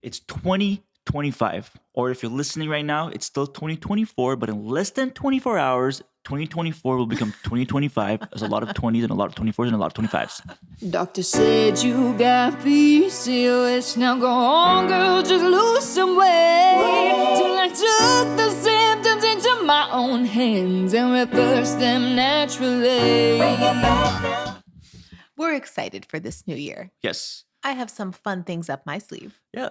It's 2025. Or if you're listening right now, it's still 2024, but in less than 24 hours, 2024 will become 2025. There's a lot of 20s and a lot of 24s and a lot of 25s. Doctor said you got PCOS. Now go on, girl, just lose some weight. Till I took the symptoms into my own hands and reversed them naturally. We're excited for this new year. Yes. I have some fun things up my sleeve. Yeah.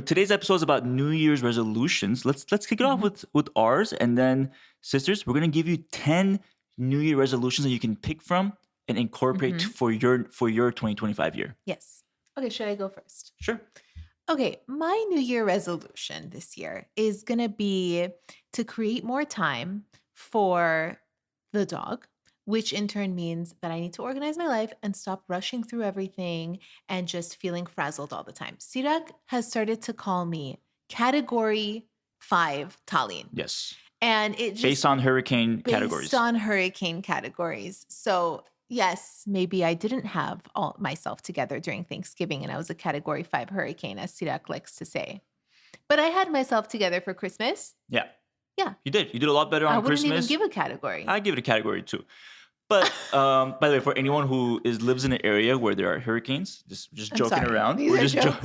Today's episode is about New Year's resolutions. Let's kick it off with ours, and then sisters, we're gonna give you 10 New Year resolutions that you can pick from and incorporate for your 2025 year. Yes. Okay, should I go first? Sure. Okay, my New Year resolution this year is gonna be to create more time for the dog, which in turn means that I need to organize my life and stop rushing through everything and just feeling frazzled all the time. Sirak has started to call me Category 5 Tallinn. Yes. And it just Based on hurricane categories. Based on hurricane categories. So yes, maybe I didn't have all myself together during Thanksgiving and I was a Category 5 hurricane, as Sirak likes to say. But I had myself together for Christmas. Yeah. Yeah. You did. You did a lot better on Christmas. I wouldn't even give a category. I give it a category 2. But by the way, for anyone who lives in an area where there are hurricanes, just joking around. We're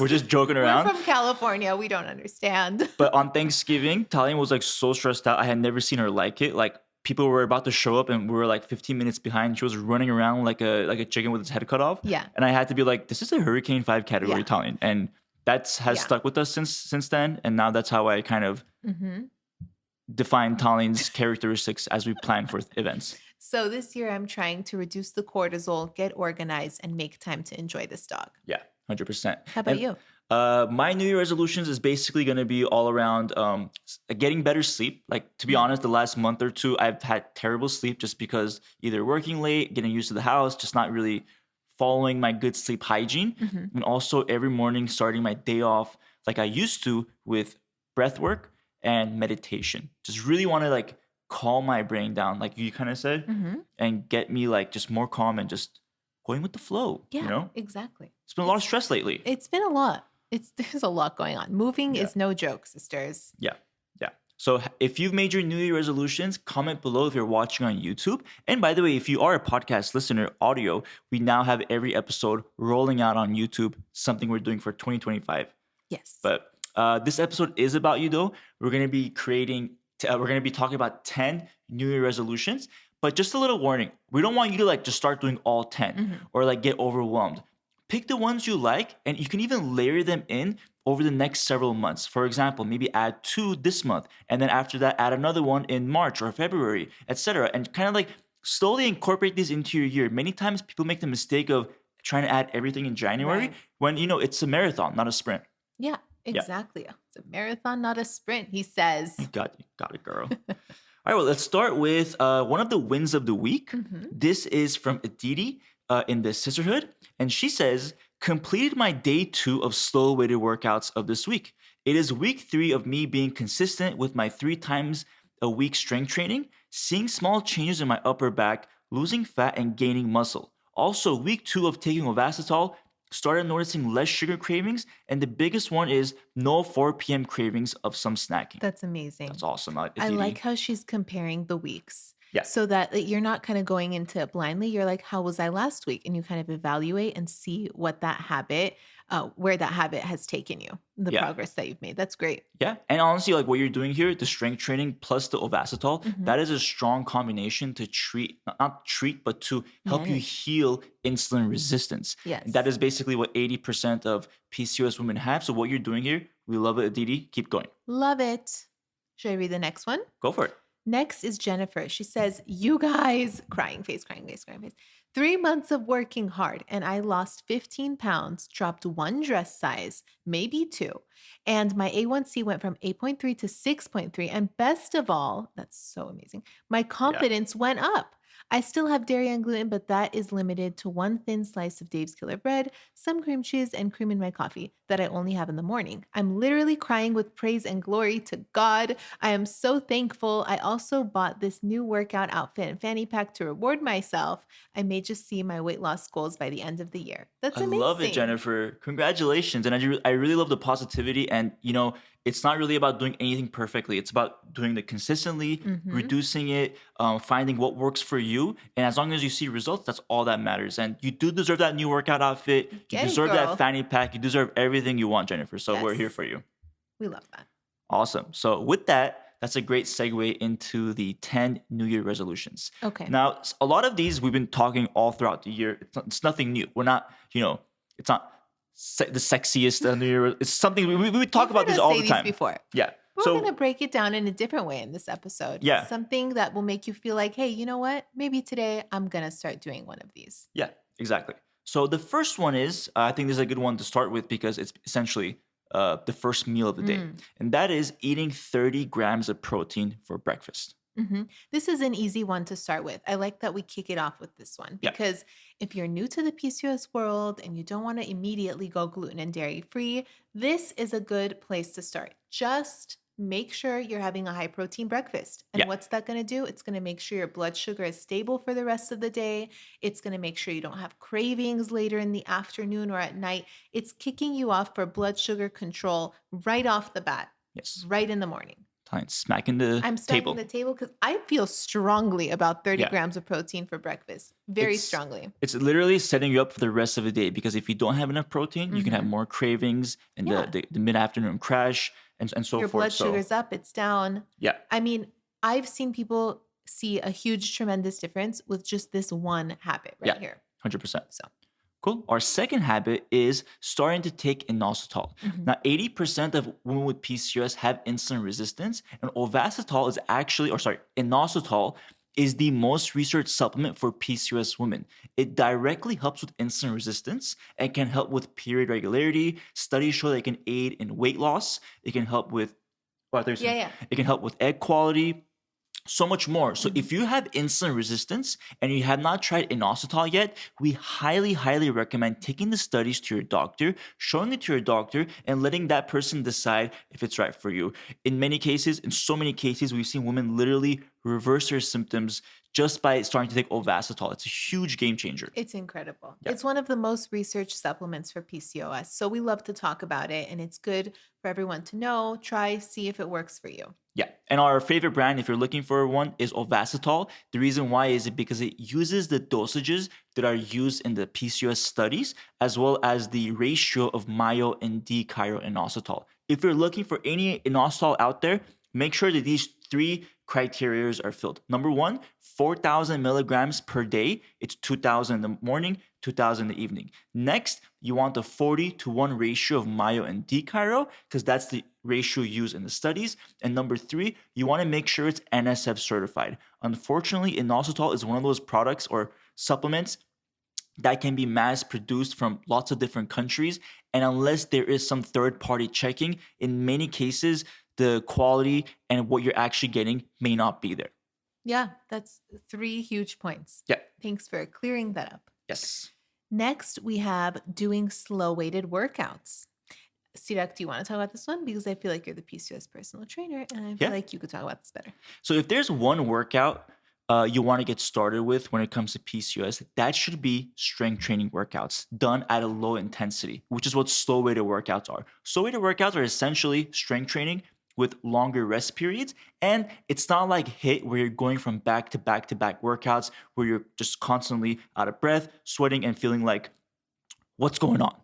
just joking around. We're from California. We don't understand. But on Thanksgiving, Tallinn was like so stressed out. I had never seen her like it. Like people were about to show up and we were like 15 minutes behind. She was running around like a chicken with its head cut off. Yeah. And I had to be like, this is a Hurricane 5 category Tallinn. And that has stuck with us since then. And now that's how I kind of define Tallinn's characteristics as we plan for events. So this year I'm trying to reduce the cortisol, get organized, and make time to enjoy this dog. Yeah, 100%. How about you? My New Year resolutions is basically going to be all around getting better sleep. Like, to be honest, the last month or two, I've had terrible sleep just because either working late, getting used to the house, just not really following my good sleep hygiene. And also every morning starting my day off like I used to with breath work and meditation. Just really want to like calm my brain down, like you kind of said, and get me like just more calm and just going with the flow. Yeah, you know? Exactly. It's been a lot of stress lately. It's been a lot. There's a lot going on. Moving is no joke, sisters. Yeah. So if you've made your New Year resolutions, comment below if you're watching on YouTube. And by the way, if you are a podcast listener, audio, we now have every episode rolling out on YouTube, something we're doing for 2025. Yes. But this episode is about you though. We're going to be talking about 10 New Year resolutions, but just a little warning. We don't want you to like just start doing all 10 or like get overwhelmed. Pick the ones you like and you can even layer them in over the next several months. For example, maybe add 2 this month and then after that add another one in March or February, etc. And kind of like slowly incorporate these into your year. Many times people make the mistake of trying to add everything in January when it's a marathon, not a sprint. Yeah. Exactly. Yeah. It's a marathon, not a sprint, he says. You got it, girl. All right, well, let's start with one of the wins of the week. This is from Aditi in the Sisterhood. And she says, completed my day 2 of slow weighted workouts of this week. It is week 3 of me being consistent with my 3 times a week strength training, seeing small changes in my upper back, losing fat and gaining muscle. Also, week 2 of taking Ovasitol, started noticing less sugar cravings, and the biggest one is no 4 p.m. cravings of some snacking. That's amazing. That's awesome. I like how she's comparing the weeks. Yeah. So that you're not kind of going into it blindly. You're like, how was I last week? And you kind of evaluate and see what that habit, where that habit has taken you, the progress that you've made. That's great. Yeah. And honestly, like what you're doing here, the strength training plus the Ovasitol, that is a strong combination to not treat, but to help you heal insulin resistance. Yes. And that is basically what 80% of PCOS women have. So what you're doing here, we love it, Aditi. Keep going. Love it. Should I read the next one? Go for it. Next is Jennifer. She says, you guys, crying face. 3 months of working hard and I lost 15 pounds, dropped 1 dress size, maybe 2. And my A1C went from 8.3 to 6.3. And best of all, that's so amazing, my confidence went up. I still have dairy and gluten, but that is limited to one thin slice of Dave's Killer Bread, some cream cheese, and cream in my coffee that I only have in the morning. I'm literally crying with praise and glory to God. I am so thankful. I also bought this new workout outfit and fanny pack to reward myself. I may just see my weight loss goals by the end of the year. That's I love it, amazing. Jennifer. Congratulations. And I really love the positivity. And, it's not really about doing anything perfectly. It's about doing it consistently, reducing it, finding what works for you. And as long as you see results, that's all that matters. And you do deserve that new workout outfit. You Get it, deserve girl. that fanny pack. You deserve everything you want, Jennifer. So we're here Yes. for you. We love that. Awesome. So with that, that's a great segue into the 10 New Year resolutions. Okay. Now, a lot of these we've been talking all throughout the year. It's nothing new. We're not, it's not the sexiest New Year. It's something we talk You've about heard this us all say the time. these before. Yeah. We're So going to break it down in a different way in this episode. Yeah. Something that will make you feel like, hey, you know what? Maybe today I'm going to start doing one of these. yeah, exactly. So the first one is, I think this is a good one to start with because it's essentially the first meal of the day. And that is eating 30 grams of protein for breakfast. This is an easy one to start with. I like that we kick it off with this one Yeah. because if you're new to the PCOS world and you don't want to immediately go gluten and dairy free, this is a good place to start. Just make sure you're having a high protein breakfast. And Yeah. what's that going to do? It's going to make sure your blood sugar is stable for the rest of the day. It's going to make sure you don't have cravings later in the afternoon or at night. It's kicking you off for blood sugar control right off the bat, Yes. right in the morning. Smacking the I'm starting table. the table because I feel strongly about 30 Yeah. grams of protein for breakfast. Very It's- strongly. It's literally setting you up for the rest of the day because if you don't have enough protein, you can have more cravings and Yeah. the mid-afternoon crash and so Your forth. blood So sugar's up, it's down. yeah, I mean, I've seen people see a huge, tremendous difference with just this one habit right Yeah. here. 100%. So, Cool. Our second habit is starting to take inositol. Now, 80% of women with PCOS have insulin resistance, and inositol is the most researched supplement for PCOS women. It directly helps with insulin resistance and can help with period regularity. Studies show that it can aid in weight loss. It can help with, it can help with egg quality. So much more. So if you have insulin resistance and you have not tried inositol yet, we highly, highly recommend taking the studies to your doctor, showing it to your doctor, and letting that person decide if it's right for you. In so many cases, we've seen women literally reverse their symptoms just by starting to take Ovasitol. It's a huge game changer. it's incredible. Yeah. It's one of the most researched supplements for PCOS. So, we love to talk about it, and it's good for everyone to know. Try, see if it works for you. Yeah. And our favorite brand, if you're looking for one, is Ovasitol. The reason why is because it uses the dosages that are used in the PCOS studies, as well as the ratio of myo and D-chiroinositol. If you're looking for any inositol out there, make sure that these three criteria are filled. Number one, 4,000 milligrams per day. It's 2,000 in the morning, 2,000 in the evening. Next, you want the 40-to-1 ratio of myo and D-chiro because that's the ratio used in the studies. And number three, you want to make sure it's NSF certified. Unfortunately, inositol is one of those products or supplements that can be mass produced from lots of different countries. And unless there is some third party checking, in many cases, the quality and what you're actually getting may not be there. Yeah, that's 3 huge points. Yeah. Thanks for clearing that up. Yes. Next, we have doing slow weighted workouts. Sirak, do you want to talk about this one? Because I feel like you're the PCOS personal trainer, and I feel like you could talk about this better. So if there's one workout you want to get started with when it comes to PCOS, that should be strength training workouts done at a low intensity, which is what slow weighted workouts are. Slow weighted workouts are essentially strength training with longer rest periods. And it's not like HIIT where you're going from back to back to back workouts where you're just constantly out of breath, sweating, and feeling like, what's going on,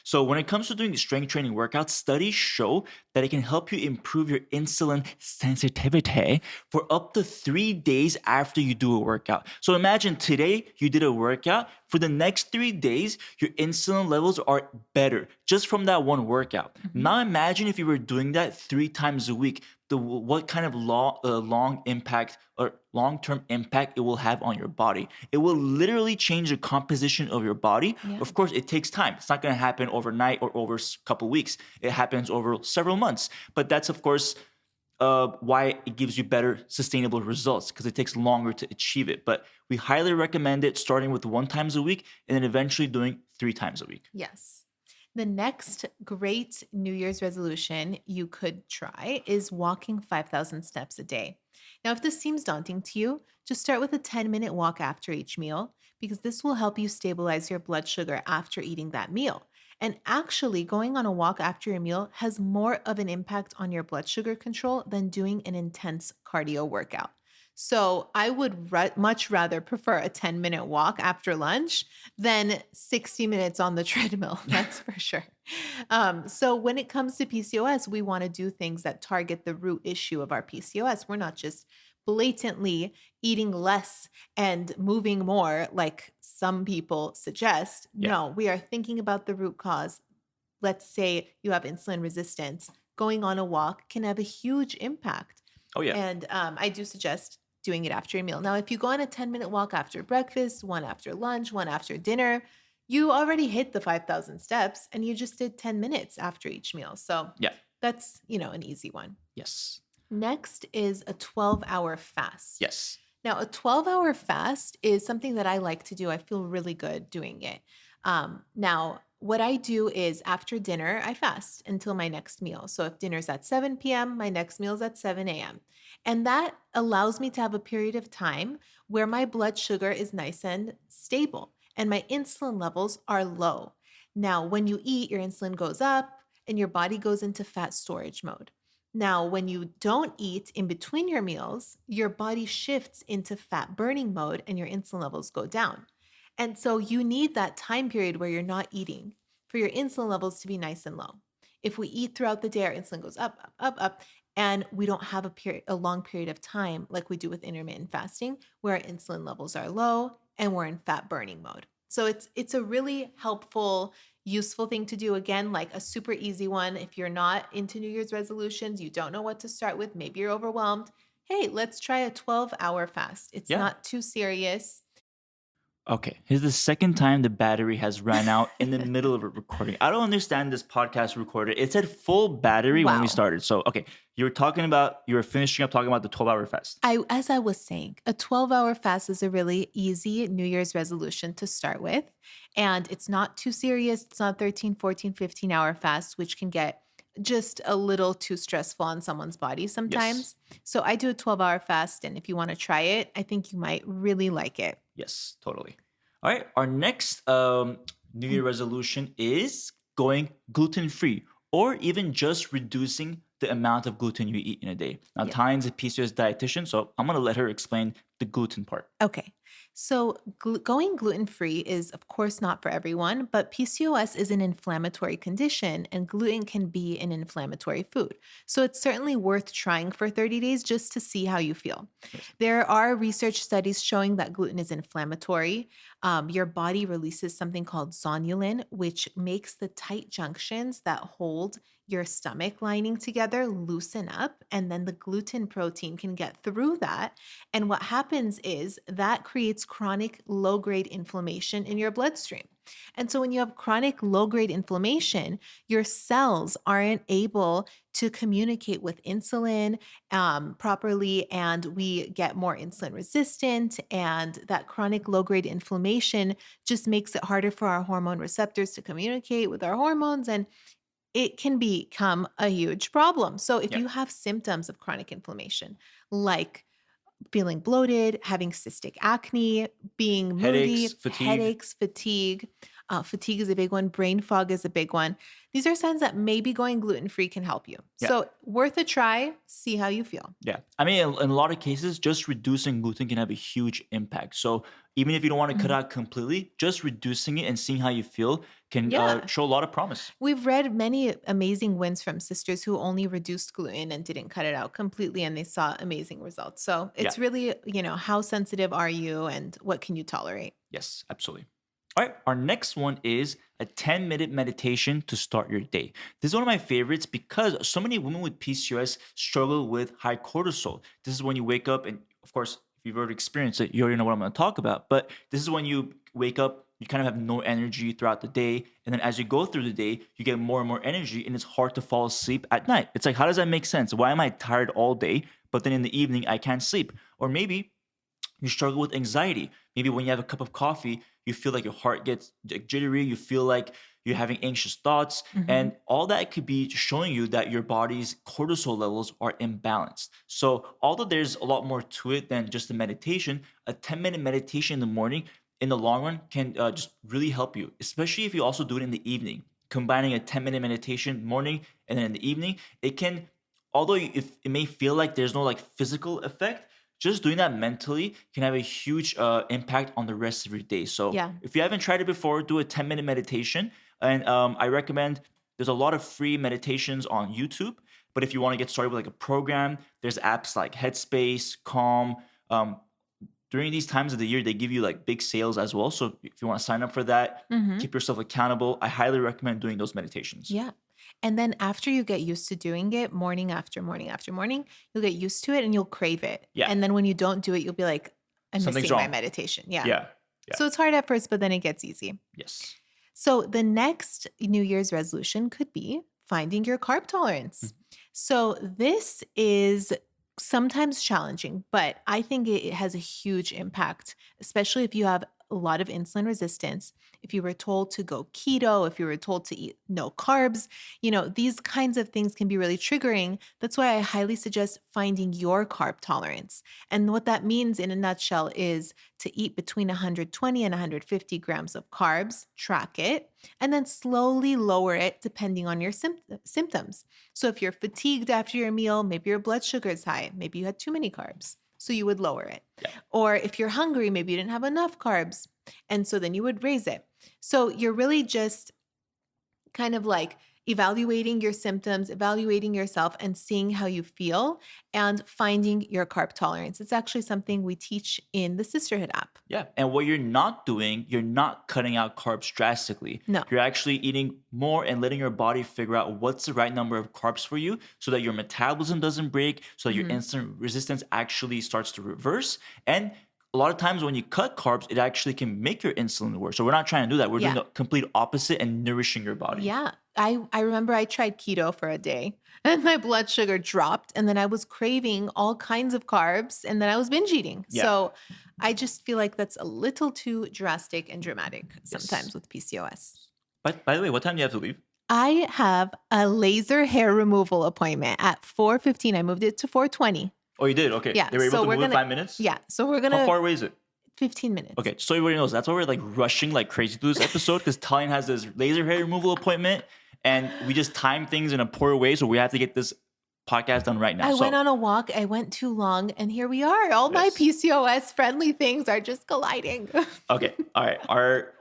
So when it comes to doing strength training workouts, studies show that it can help you improve your insulin sensitivity for up to 3 days after you do a workout. So imagine today you did a workout. For the next 3 days, your insulin levels are better just from that one workout. Now imagine if you were doing that 3 times a week. What kind of long impact or long-term impact it will have on your body. It will literally change the composition of your body. Yeah. Of course, it takes time. It's not going to happen overnight or over a couple weeks. It happens over several months. But that's, of course, why it gives you better sustainable results because it takes longer to achieve it. But we highly recommend it starting with 1 time a week and then eventually doing 3 times a week. Yes. The next great New Year's resolution you could try is walking 5,000 steps a day. Now, if this seems daunting to you, just start with a 10-minute walk after each meal because this will help you stabilize your blood sugar after eating that meal. And actually, going on a walk after your meal has more of an impact on your blood sugar control than doing an intense cardio workout. So I would much rather prefer a 10-minute walk after lunch than 60 minutes on the treadmill. That's for sure. So when it comes to PCOS, we want to do things that target the root issue of our PCOS. We're not just blatantly eating less and moving more like some people suggest. Yeah. No, we are thinking about the root cause. Let's say you have insulin resistance. Going on a walk can have a huge impact. Oh, yeah. And I do suggest doing it after a meal. Now, if you go on a 10-minute walk after breakfast, one after lunch, one after dinner, you already hit the 5,000 steps and you just did 10 minutes after each meal. So Yeah. that's, an easy one. Yes. Next is a 12-hour fast. Yes. Now, a 12-hour fast is something that I like to do. I feel really good doing it. Now, what I do is after dinner, I fast until my next meal. So if dinner's at 7 p.m., my next meal's at 7 a.m. And that allows me to have a period of time where my blood sugar is nice and stable and my insulin levels are low. Now, when you eat, your insulin goes up and your body goes into fat storage mode. Now, when you don't eat in between your meals, your body shifts into fat burning mode and your insulin levels go down. And so you need that time period where you're not eating for your insulin levels to be nice and low. If we eat throughout the day, our insulin goes up, up, up, up, and we don't have a long period of time like we do with intermittent fasting where our insulin levels are low and we're in fat burning mode. So it's a really helpful, useful thing to do. Again, like a super easy one. If you're not into New Year's resolutions, you don't know what to start with, maybe you're overwhelmed. Hey, let's try a 12-hour fast. It's not too serious. Okay, here's the second time the battery has run out in the middle of a recording. I don't understand this podcast recorder. It said full battery when we started. So, okay, you were finishing up talking about the 12-hour fast. As I was saying, a 12-hour fast is a really easy New Year's resolution to start with. And it's not too serious. It's not 13, 14, 15-hour fast, which can get just a little too stressful on someone's body sometimes. Yes. So I do a 12-hour fast. And if you want to try it, I think you might really like it. Yes, totally. All right, our next New Year resolution is going gluten-free or even just reducing the amount of gluten you eat in a day. Now, Tyne's a PCOS dietitian, so I'm going to let her explain the gluten part. Okay. So going gluten-free is, of course, not for everyone, but PCOS is an inflammatory condition and gluten can be an inflammatory food. So it's certainly worth trying for 30 days just to see how you feel. Yes. There are research studies showing that gluten is inflammatory. Your body releases something called zonulin, which makes the tight junctions that hold your stomach lining together loosen up, and then the gluten protein can get through that. And what happens is that creates chronic low-grade inflammation in your bloodstream. And so when you have chronic low-grade inflammation, your cells aren't able to communicate with insulin properly, and we get more insulin resistant, and that chronic low-grade inflammation just makes it harder for our hormone receptors to communicate with our hormones, and it can become a huge problem. So if you have symptoms of chronic inflammation, like feeling bloated, having cystic acne, being moody, headaches, fatigue. Fatigue is a big one. Brain fog is a big one. These are signs that maybe going gluten-free can help you. Yeah. So worth a try. See how you feel. Yeah. I mean, in a lot of cases, just reducing gluten can have a huge impact. So even if you don't want to cut out completely, just reducing it and seeing how you feel can show a lot of promise. We've read many amazing wins from sisters who only reduced gluten and didn't cut it out completely, and they saw amazing results. So it's really, how sensitive are you and what can you tolerate? Yes, absolutely. All right, our next one is a 10-minute meditation to start your day. This is one of my favorites because so many women with PCOS struggle with high cortisol. This is when you wake up, and of course, if you've already experienced it, you already know what I'm going to talk about. But this is when you wake up you kind of have no energy throughout the day. And then as you go through the day, you get more and more energy, and it's hard to fall asleep at night. It's like, how does that make sense? Why am I tired all day, but then in the evening I can't sleep? Or maybe you struggle with anxiety. Maybe when you have a cup of coffee, you feel like your heart gets jittery. You feel like you're having anxious thoughts. Mhm. And all that could be showing you that your body's cortisol levels are imbalanced. So, although there's a lot more to it than just a meditation, a 10-minute meditation in the morning, in the long run, can just really help you, especially if you also do it in the evening. Combining a 10-minute meditation morning and then in the evening, it can, although if it may feel like there's no like physical effect, just doing that mentally can have a huge impact on the rest of your day. So Yeah. if you haven't tried it before, do a 10-minute meditation. And I recommend, there's a lot of free meditations on YouTube. But if you want to get started with like a program, there's apps like Headspace, Calm. Um, During these times of the year, they give you like big sales as well. So if you want to sign up for that, Mhm. keep yourself accountable, I highly recommend doing those meditations. Yeah. And then after you get used to doing it morning after morning after morning, you'll get used to it and you'll crave it. Yeah, And then when you don't do it, you'll be like, I'm something's missing my wrong. meditation. Yeah. Yeah, yeah, So it's hard at first, but then it gets easy. yes. So the next New Year's resolution could be finding your carb tolerance. So this is sometimes challenging, but I think it has a huge impact, especially if you have a lot of insulin resistance. If you were told to go keto, if you were told to eat no carbs, these kinds of things can be really triggering. That's why I highly suggest finding your carb tolerance. And what that means in a nutshell is to eat between 120 and 150 grams of carbs, track it, and then slowly lower it depending on your symptoms. So if you're fatigued after your meal, maybe your blood sugar is high, maybe you had too many carbs, so you would lower it. Yeah. Or if you're hungry, maybe you didn't have enough carbs, and so then you would raise it. So you're really just kind of like evaluating your symptoms, evaluating yourself, and seeing how you feel and finding your carb tolerance. It's actually something we teach in the Sisterhood app. Yeah. And what you're not doing, you're not cutting out carbs drastically. No. You're actually eating more and letting your body figure out what's the right number of carbs for you so that your metabolism doesn't break, so that your insulin resistance actually starts to reverse. And a lot of times when you cut carbs, it actually can make your insulin worse. So we're not trying to do that. We're doing the complete opposite and nourishing your body. Yeah. I remember I tried keto for a day and my blood sugar dropped, and then I was craving all kinds of carbs, and then I was binge eating. Yeah. So I just feel like that's a little too drastic and dramatic sometimes Yes. with PCOS. But by the way, what time do you have to leave? I have a laser hair removal appointment at 4:15. I moved it to 4:20. Oh, you did? Okay. Yeah, They were able so to we're move in gonna 5 minutes? Yeah, so we're How gonna far away is it? 15 minutes. Okay, so everybody knows that's why we're like rushing like crazy through this episode, because Tallene has this laser hair removal appointment, and we just time things in a poor way, so we have to get this podcast done right now. I So went on a walk. I went too long, and here we are. All my Yes. PCOS friendly things are just colliding. okay, all right. Our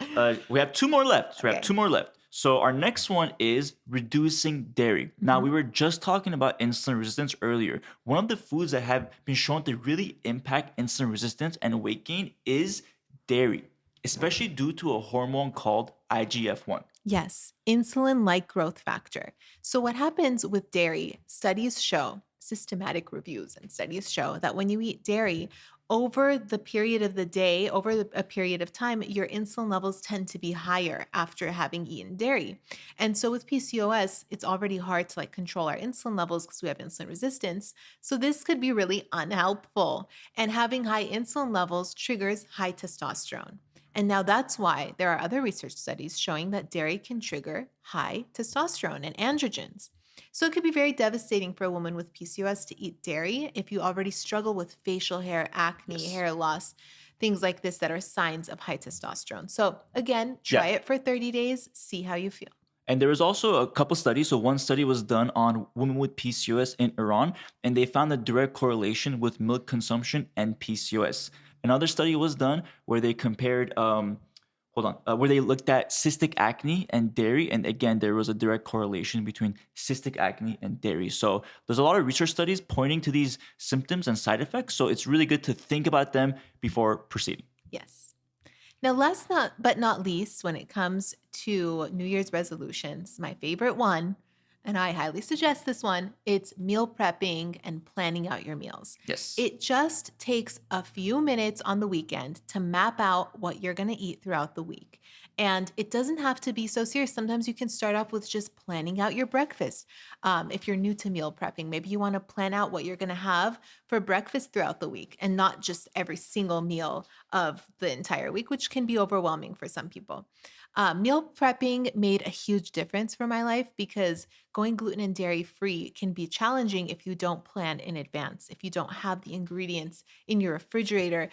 we have 2 more left. So we have Okay. 2 more left. So our next one is reducing dairy. Now, we were just talking about insulin resistance earlier. One of the foods that have been shown to really impact insulin resistance and weight gain is dairy, especially due to a hormone called IGF-1. Yes, insulin-like growth factor. So what happens with dairy, studies show, systematic reviews and studies show that when you eat dairy, over the period of the day, a period of time, your insulin levels tend to be higher after having eaten dairy. And so with PCOS, it's already hard to control our insulin levels because we have insulin resistance. So this could be really unhelpful. And having high insulin levels triggers high testosterone. And now that's why there are other research studies showing that dairy can trigger high testosterone and androgens. So it could be very devastating for a woman with PCOS to eat dairy if you already struggle with facial hair, acne, Yes. hair loss, things like this that are signs of high testosterone. So again, try it for 30 days, see how you feel. And there was also a couple studies. So one study was done on women with PCOS in Iran, and they found a direct correlation with milk consumption and PCOS. Another study was done where they compared, where they looked at cystic acne and dairy, and again, there was a direct correlation between cystic acne and dairy. So there's a lot of research studies pointing to these symptoms and side effects. So it's really good to think about them before proceeding. Yes. Now, last but not least, when it comes to New Year's resolutions, my favorite one, and I highly suggest this one, it's meal prepping and planning out your meals. Yes. It just takes a few minutes on the weekend to map out what you're going to eat throughout the week. And it doesn't have to be so serious. Sometimes you can start off with just planning out your breakfast. If you're new to meal prepping, maybe you want to plan out what you're going to have for breakfast throughout the week and not just every single meal of the entire week, which can be overwhelming for some people. Meal prepping made a huge difference for my life because going gluten and dairy free can be challenging if you don't plan in advance, if you don't have the ingredients in your refrigerator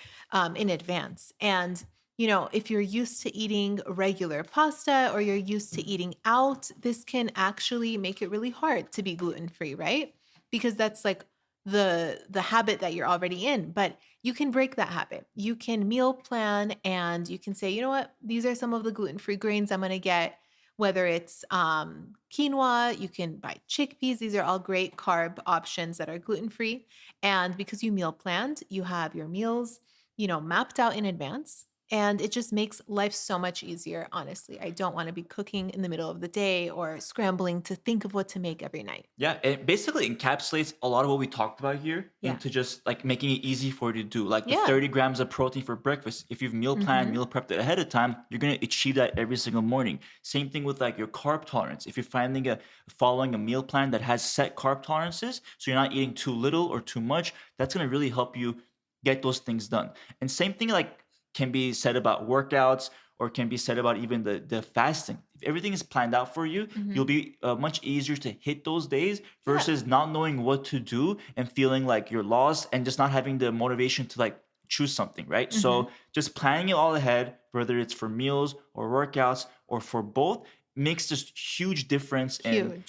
in advance. And if you're used to eating regular pasta or you're used to eating out, this can actually make it really hard to be gluten-free, right? Because that's like the habit that you're already in. But you can break that habit. You can meal plan and you can say, you know what, these are some of the gluten-free grains I'm going to get, whether it's quinoa, you can buy chickpeas. These are all great carb options that are gluten-free. And because you meal planned, you have your meals, mapped out in advance. And it just makes life so much easier, honestly. I don't want to be cooking in the middle of the day or scrambling to think of what to make every night. Yeah, it basically encapsulates a lot of what we talked about here Yeah. into just like making it easy for you to do. Like the Yeah. 30 grams of protein for breakfast. If you've meal planned, meal prepped it ahead of time, you're going to achieve that every single morning. Same thing with like your carb tolerance. If you're following a meal plan that has set carb tolerances, so you're not eating too little or too much, that's going to really help you get those things done. And same thing like can be said about workouts or can be said about even the fasting. If everything is planned out for you, you'll be much easier to hit those days versus not knowing what to do and feeling like you're lost and just not having the motivation to like choose something, right? So just planning it all ahead, whether it's for meals or workouts or for both, makes this huge difference in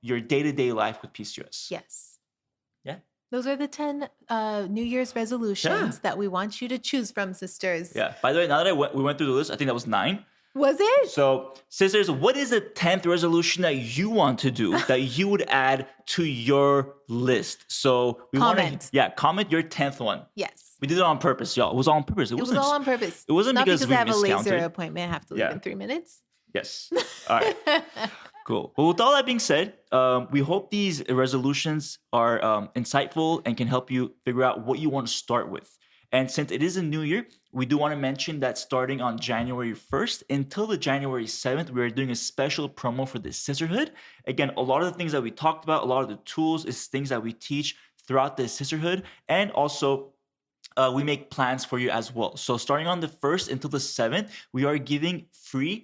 your day-to-day life with PCOS. Yes. Yeah. Those are the 10 New Year's resolutions that we want you to choose from, sisters. Yeah. By the way, now that we went through the list, I think that was 9. Was it? So, sisters, what is the 10th resolution that you want to do that you would add to your list? So we Comment. Comment your 10th one. Yes. We did it on purpose, y'all. It was all on purpose. It was all on purpose. It wasn't not because we I have a miscounted. laser appointment. I have to leave in 3 minutes. Yes. All right. Cool. Well, with all that being said, we hope these resolutions are insightful and can help you figure out what you want to start with. And since it is a new year, we do want to mention that starting on January 1st until the January 7th, we are doing a special promo for the sisterhood. Again, a lot of the things that we talked about, a lot of the tools is things that we teach throughout the sisterhood. And also, we make plans for you as well. So starting on the 1st until the 7th, we are giving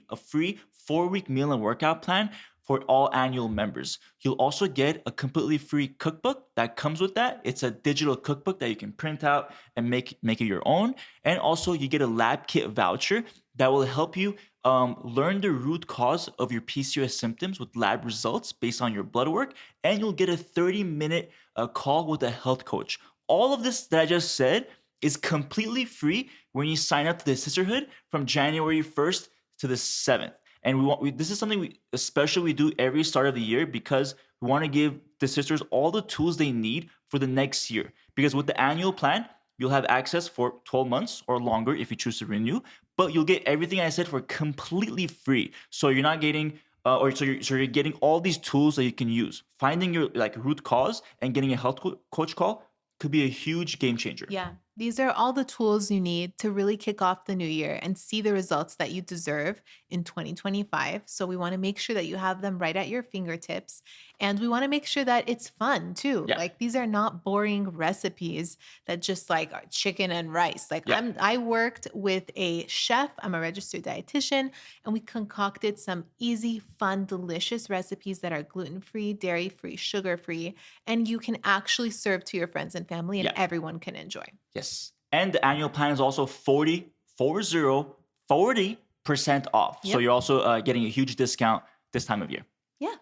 a free 4-week meal and workout plan for all annual members. You'll also get a completely free cookbook that comes with that. It's a digital cookbook that you can print out and make it your own. And also you get a lab kit voucher that will help you learn the root cause of your PCOS symptoms with lab results based on your blood work. And you'll get a 30-minute call with a health coach. All of this that I just said is completely free when you sign up to the sisterhood from January 1st to the 7th. And this is something we do every start of the year because we want to give the sisters all the tools they need for the next year. Because with the annual plan, you'll have access for 12 months or longer if you choose to renew, but you'll get everything I said for completely free. So you're not getting, you're getting all these tools that you can use. Finding your root cause and getting a health coach call could be a huge game changer. Yeah. These are all the tools you need to really kick off the new year and see the results that you deserve in 2025. So we want to make sure that you have them right at your fingertips. And we want to make sure that it's fun too. Yeah. Like these are not boring recipes that just like are chicken and rice. I worked with a chef. I'm a registered dietitian, and we concocted some easy, fun, delicious recipes that are gluten-free, dairy-free, sugar-free, and you can actually serve to your friends and family and everyone can enjoy. Yes. And the annual plan is also 40% off. Yep. So you're also getting a huge discount this time of year. Yeah.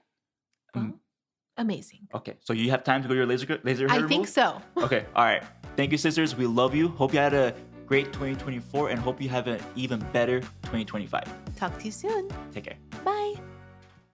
Well, amazing. Okay. So you have time to go to your laser hair I removal? think so. Okay. All right. Thank you, sisters. We love you. Hope you had a great 2024 and hope you have an even better 2025. Talk to you soon. Take care. Bye.